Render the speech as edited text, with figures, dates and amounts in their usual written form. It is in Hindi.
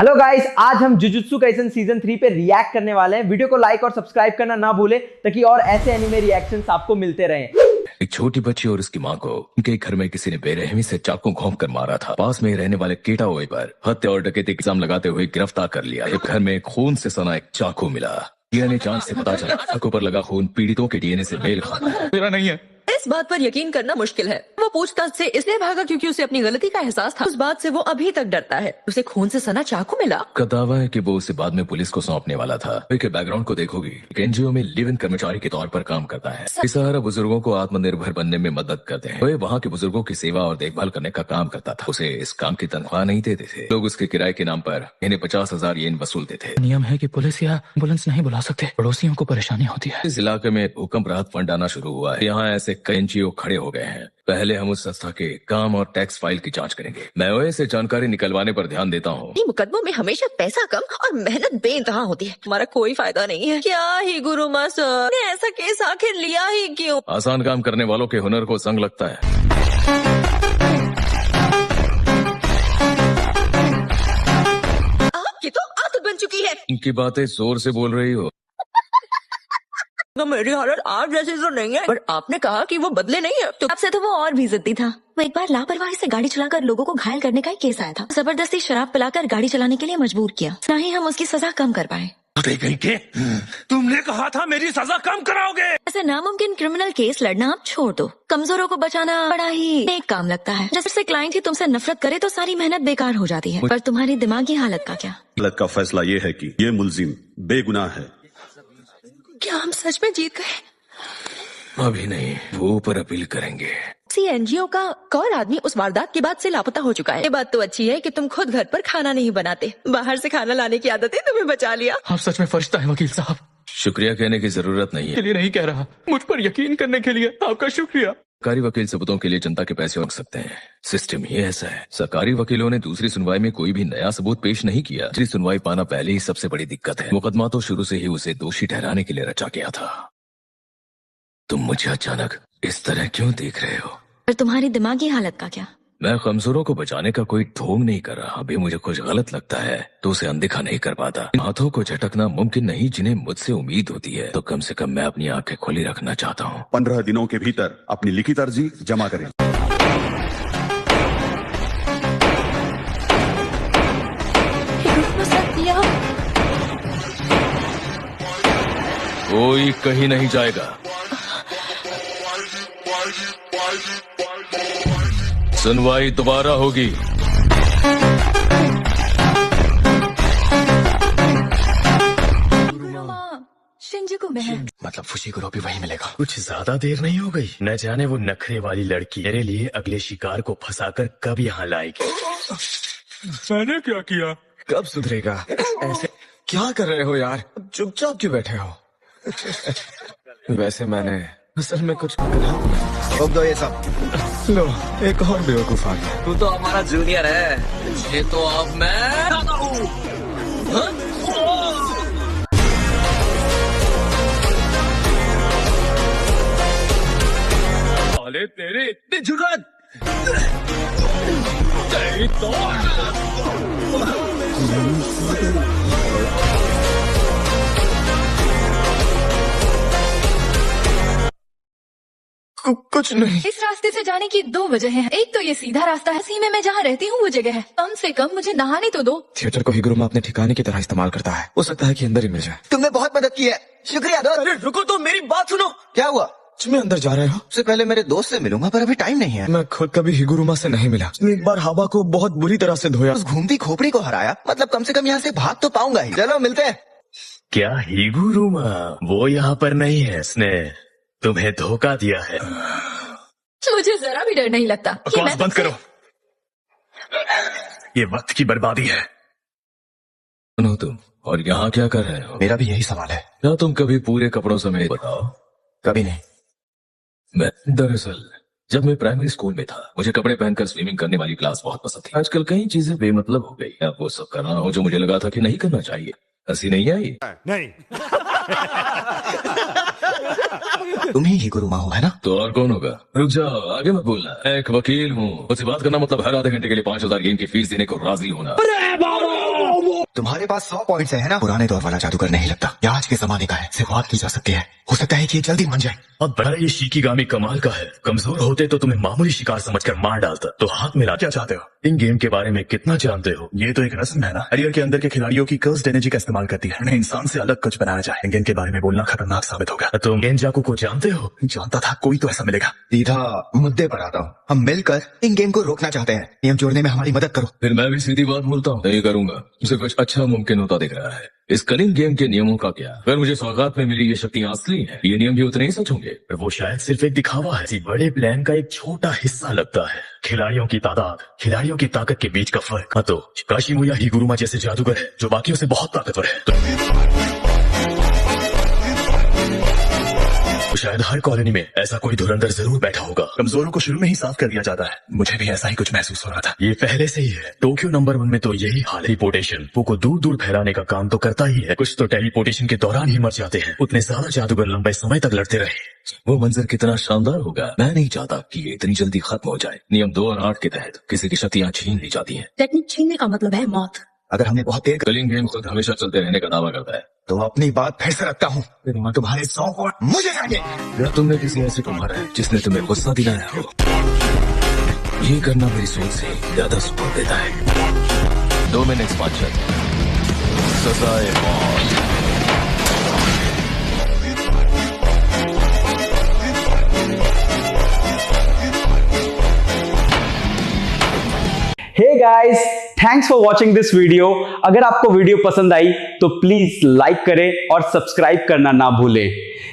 हेलो गाइस, आज हम जुजुत्सु काइसेन सीजन 3 पे रिएक्ट करने वाले हैं। वीडियो को लाइक और सब्सक्राइब करना ना भूले ताकि और ऐसे एनिमे रिएक्शंस आपको मिलते रहें। एक छोटी बच्ची और उसकी मां को उनके घर में किसी ने बेरहमी से चाकू घोंप कर मारा था। पास में रहने वाले केटाओए पर हत्या और डकैती का इल्जाम लगाते हुए गिरफ्तार कर लिया। एक घर में खून से सना एक चाकू मिला। डीएनए जांच से पता चला चाकू पर लगा खून पीड़ितों के डीएनए से मेल खाता है। मेरा नहीं है। इस बात पर यकीन करना मुश्किल है। वो पूछताछ से इसलिए भागा क्योंकि उसे अपनी गलती का एहसास था। उस बात से वो अभी तक डरता है। उसे खून से सना चाकू मिला। का दावा है कि वो उसे बाद में पुलिस को सौंपने वाला था। के बैकग्राउंड को देखोगी, एक एनजीओ में लिव इन कर्मचारी के तौर पर काम करता है। ये सहारा बुजुर्गों को आत्मनिर्भर बनने में मदद करते हैं। वह वहाँ के बुजुर्गों की सेवा और देखभाल करने का काम करता था। उसे इस काम की तनख्वाह नहीं देते थे। लोग उसके किराए के नाम पर इन्हें 50,000 येन वसूलते थे। नियम है कि पुलिस या एम्बुलेंस नहीं बुला सकते, पड़ोसियों को परेशानी होती है। इस इलाके में भूकंप राहत फंड आना शुरू हुआ है। यहाँ ऐसे कई एनजीओ खड़े हो गए हैं। पहले हम उस संस्था के काम और टैक्स फाइल की जांच करेंगे। मैं ओए से जानकारी निकलवाने पर ध्यान देता हूँ। मुकदमों में हमेशा पैसा कम और मेहनत बेइंतहा होती है। हमारा कोई फायदा नहीं है। क्या ही गुरु मास्टर ने ऐसा केस आखिर लिया ही क्यों? आसान काम करने वालों के हुनर को संग लगता है। आपकी तो आदत बन चुकी है। इनकी बातें जोर से बोल रही हो। तो मेरी हालत आज जैसी तो नहीं है, पर आपने कहा कि वो बदले नहीं है तो आपसे तो वो और भी जिद्दी था। वो एक बार लापरवाही से गाड़ी चलाकर लोगों को घायल करने का एक केस आया था। जबरदस्ती शराब पिलाकर गाड़ी चलाने के लिए मजबूर किया। ना ही हम उसकी सजा कम कर पाए। तुमने कहा था मेरी सजा कम कराओगे। ऐसे नामुमकिन क्रिमिनल केस लड़ना आप छोड़ दो। कमजोरों को बचाना बड़ा ही नेक काम लगता है। जैसे क्लाइंट ही तुमसे नफरत करे तो सारी मेहनत बेकार हो जाती है। पर तुम्हारी दिमागी हालत का क्या? हालत का फैसला ये है कि ये मुलजिम बेगुनाह है। क्या हम सच में जीत गए? अभी नहीं, वो ऊपर अपील करेंगे। एनजीओ का कौन आदमी उस वारदात के बाद से लापता हो चुका है। ये बात तो अच्छी है कि तुम खुद घर पर खाना नहीं बनाते। बाहर से खाना लाने की आदत है, तुम्हें बचा लिया। आप सच में फरिश्ता है वकील साहब। शुक्रिया कहने की जरूरत नहीं है। के लिए नहीं कह रहा, मुझ पर यकीन करने के लिए आपका शुक्रिया। सरकारी वकील सबूतों के लिए जनता के पैसे रख सकते हैं। सिस्टम ही ऐसा है। सरकारी वकीलों ने दूसरी सुनवाई में कोई भी नया सबूत पेश नहीं किया। दूसरी सुनवाई पाना पहले ही सबसे बड़ी दिक्कत है। मुकदमा तो शुरू से ही उसे दोषी ठहराने के लिए रचा गया था। तुम मुझे अचानक इस तरह क्यों देख रहे हो? पर तुम्हारी दिमागी हालत का क्या? मैं कमजोरों को बचाने का कोई ढोंग नहीं कर रहा। अभी मुझे कुछ गलत लगता है तो उसे अनदेखा नहीं कर पाता। इन हाथों को झटकना मुमकिन नहीं जिन्हें मुझसे उम्मीद होती है। तो कम से कम मैं अपनी आंखें खुली रखना चाहता हूँ। 15 दिनों के भीतर अपनी लिखित अर्जी जमा करें। कोई कहीं नहीं जाएगा। सुनवाई दोबारा होगी। शिंजुकु में है। मतलब फुशिकुरो भी वही मिलेगा। कुछ ज्यादा देर नहीं हो गई? न जाने वो नखरे वाली लड़की मेरे लिए अगले शिकार को फंसाकर कब यहाँ लाएगी। मैंने क्या किया? कब सुधरेगा? ऐसे क्या कर रहे हो यार? चुपचाप क्यों बैठे हो? वैसे मैंने असल में कुछ दो ये सब। लो, एक और बेवकूफ आ गया। तू तो हमारा जूनियर है। ये तो अब मैं अरे तेरे इतनी जुर्रत! तेरी तो कुछ नहीं। इस रास्ते से जाने की 2 वजह हैं। एक तो ये सीधा रास्ता है, इसी में मैं जहाँ रहती हूँ वो जगह है। कम से कम मुझे नहाने तो दो। थिएटर को हिगुरुमा अपने ठिकाने की तरह इस्तेमाल करता है। हो सकता है कि अंदर ही मिल जाए। तुमने बहुत मदद की है, शुक्रिया दोस्त। अरे रुको तो, मेरी बात सुनो। क्या हुआ? तुम अंदर जा रहे हो? उससे पहले मेरे दोस्त से मिलूंगा, पर अभी टाइम नहीं है। मैं खुद कभी हिगुरुमा से नहीं मिला। उसने एक बार हवा को बहुत बुरी तरह से धोया। उस घूमती खोपड़ी को हराया, मतलब कम से कम यहाँ से भाग तो पाऊंगा ही। चलो मिलते हैं। क्या हिगुरुमा वो यहाँ पर नहीं है? उसने तुम्हें धोखा दिया है। मुझे जरा भी डर नहीं लगता। बकवास बंद करो, ये वक्त की बर्बादी है। सुनो तुम, और यहाँ क्या कर रहे हो? मेरा भी यही सवाल है। क्या तुम कभी पूरे कपड़ों समेत? बताओ। कभी नहीं। मैं दरअसल जब मैं प्राइमरी स्कूल में था, मुझे कपड़े पहनकर स्विमिंग करने वाली क्लास बहुत पसंद थी। आजकल कई चीजें बेमतलब हो गई। अब वो सब कर रहा हूँ जो मुझे लगा था कि नहीं करना चाहिए। हंसी नहीं आई? नहीं। तुम ही गुरुमा हो, है ना? तो और कौन होगा? रुक जाओ, आगे मत बोलना। मैं एक वकील हूँ। मुझसे बात करना मतलब हर आधे घंटे के लिए 5,000 येन की फीस देने को राजी होना। तुम्हारे पास 100 पॉइंट्स है ना? पुराने दौर वाला जादूगर नहीं लगता, ये आज के जमाने का है, सिर्फ बात की जा सकती है। हो सकता है कि ये जल्दी मान जाए। अब बड़ा ये शिकीगामी कमाल का है। कमजोर होते तो तुम्हें मामूली शिकार समझकर मार डालता, तो हाथ मिला। क्या चाहते हो? इन गेम के बारे में कितना जानते हो? ये तो एक रस्म है ना, हरियर के अंदर के खिलाड़ियों की कर्स्ड एनर्जी का इस्तेमाल करती है, उन्हें इंसान से अलग कुछ बनाया जाए। गेम के बारे में बोलना खतरनाक साबित होगा। तुम गेंजाकू को जानते हो? जानता था, कोई तो ऐसा मिलेगा। सीधा मुद्दे पर आता हूँ, हम मिलकर इन गेम को रोकना चाहते हैं, नियम जोड़ने में हमारी मदद करो। फिर मैं भी सीधी बात बोलता हूँ, नहीं करूंगा। मुझे कुछ अच्छा मुमकिन होता दिख रहा है। इस कलिंग गेम के नियमों का क्या? अगर मुझे सौगात में मिली ये शक्तियां असली है, ये नियम भी उतने ही सच होंगे। पर वो शायद सिर्फ एक दिखावा है, इसी बड़े प्लान का एक छोटा हिस्सा लगता है। खिलाड़ियों की तादाद, खिलाड़ियों की ताकत के बीच का फर्क। हाँ तो काशिमुया हिगुरुमा जैसे जादूगर है जो बाकियों से बहुत ताकतवर है। तो शायद हर कॉलोनी में ऐसा कोई धुरंधर जरूर बैठा होगा। कमजोरों को शुरू में ही साफ कर दिया जाता है। मुझे भी ऐसा ही कुछ महसूस हो रहा था। ये पहले से ही है। टोक्यो नंबर 1 में तो यही हाल। टेलीपोर्टेशन को दूर दूर फैलाने का काम तो करता ही है। कुछ तो टेलीपोर्टेशन के दौरान ही मर जाते हैं। उतने ज्यादा जादूगर लंबे समय तक लड़ते रहे। वो मंजर कितना शानदार होगा। मैं नहीं चाहता कि ये इतनी जल्दी खत्म हो जाए। नियम 2 और 8 के तहत किसी की शक्तियां छीन ली जाती हैं। टेक्निक छीनने का मतलब है मौत। अगर हमने बहुत देर कलिंग गेम खुद हमेशा चलते रहने का दावा करता है। तो अपनी बात फिर से रखता हूँ, तुम्हारे 100 वोट मुझे चाहिए। या तुमने किसी ऐसे को मारा है जिसने तुम्हें गुस्सा दिलाया हो? ये करना मेरी सोच से ज्यादा सुकून देता है। 2 मिनट एक्सपांशन, सजाए मौत। Hey guys, thanks for watching this video. अगर आपको वीडियो पसंद आई तो प्लीज लाइक करें और सब्सक्राइब करना ना भूलें।